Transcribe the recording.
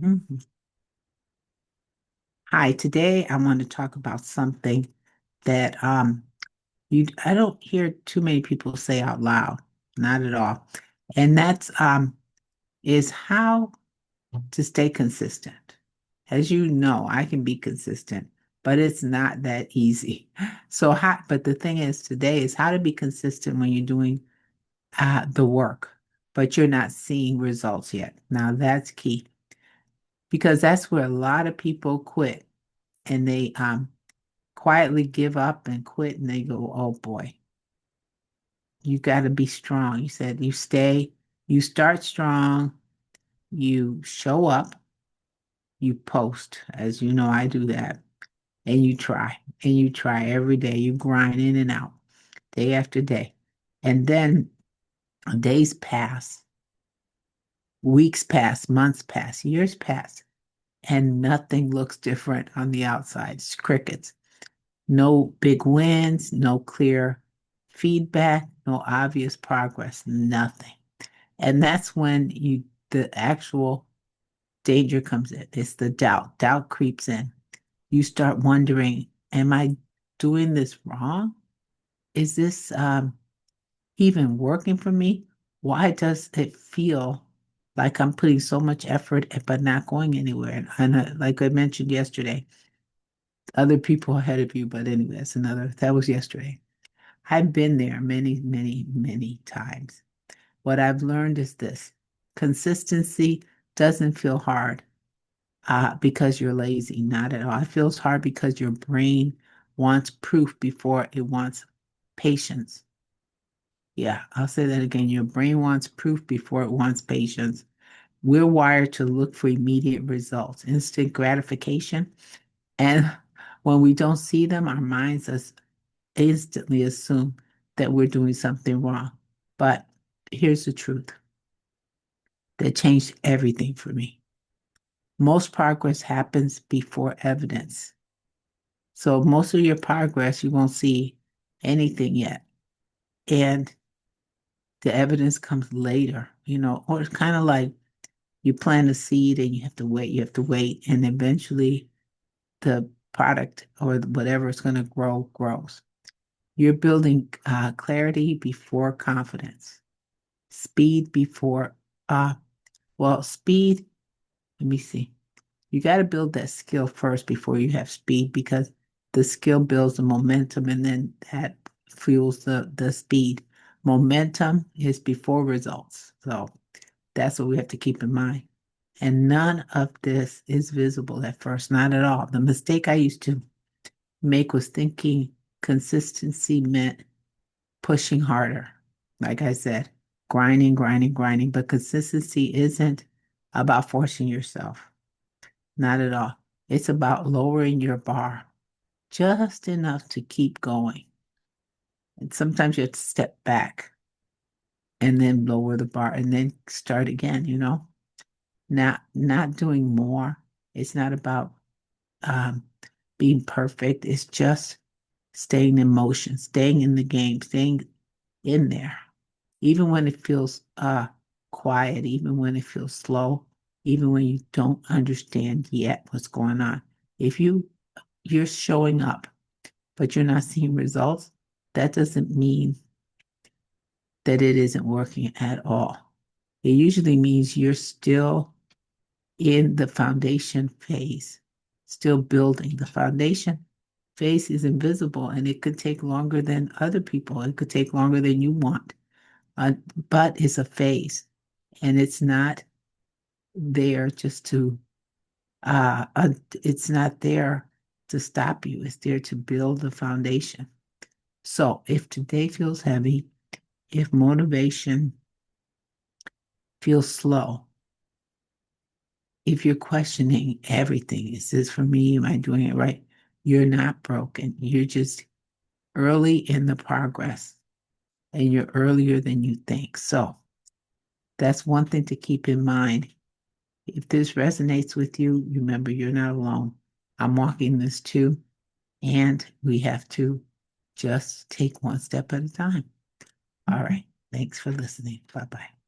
Mhm. Hi, today I want to talk about something that I don't hear too many people say out loud, not at all. And that's is how to stay consistent. As you know, I can be consistent, but it's not that easy. But the thing is today is how to be consistent when you're doing the work, but you're not seeing results yet. Now that's key because that's where a lot of people quit and they quietly give up and quit and they go, oh boy, you got to be strong. You said you start strong, you show up, you post, as you know, I do that, and you try every day. You grind in and out day after day. And then days pass, weeks pass, months pass, years pass, and nothing looks different on the outside. It's crickets. No big wins, no clear feedback, no obvious progress, nothing. And that's when the actual danger comes in. It's the doubt. Doubt creeps in. You start wondering, am I doing this wrong? Is this even working for me? Why does it feel like I'm putting so much effort but not going anywhere? And like I mentioned yesterday, other people ahead of you, but anyway, that was yesterday. I've been there many, many, many times. What I've learned is this: consistency doesn't feel hard because you're lazy, not at all. It feels hard because your brain wants proof before it wants patience. Yeah, I'll say that again. Your brain wants proof before it wants patience. We're wired to look for immediate results, instant gratification. And when we don't see them, our minds instantly assume that we're doing something wrong. But here's the truth that changed everything for me. Most progress happens before evidence. So most of your progress, you won't see anything yet. And the evidence comes later, or it's kind of like you plant a seed and you have to wait, and eventually the product or whatever is going to grow grows. You're building clarity before confidence, speed before, uh, speed. Let me see. You got to build that skill first before you have speed because the skill builds the momentum and then that fuels the speed. Momentum is before results. So that's what we have to keep in mind. And none of this is visible at first, not at all. The mistake I used to make was thinking consistency meant pushing harder. Like I said, grinding, grinding, grinding. But consistency isn't about forcing yourself. Not at all. It's about lowering your bar just enough to keep going. And sometimes you have to step back and then lower the bar and then start again, Not doing more. It's not about um, being perfect. It's just staying in motion, staying in the game, staying in there. Even when it feels quiet, even when it feels slow, even when you don't understand yet what's going on. If you're showing up, but you're not seeing results, that doesn't mean that it isn't working at all. It usually means you're still in the foundation phase, still building. The foundation phase is invisible and it could take longer than other people. It could take longer than you want, uh, but it's a phase and it's not there just to, it's not there to stop you. It's there to build the foundation. So if today feels heavy, if motivation feels slow, if you're questioning everything, is this for me? Am I doing it right? You're not broken. You're just early in the progress and you're earlier than you think. So that's one thing to keep in mind. If this resonates with you, remember you're not alone. I'm walking this too, and we have to just take one step at a time. All right. Thanks for listening. Bye bye.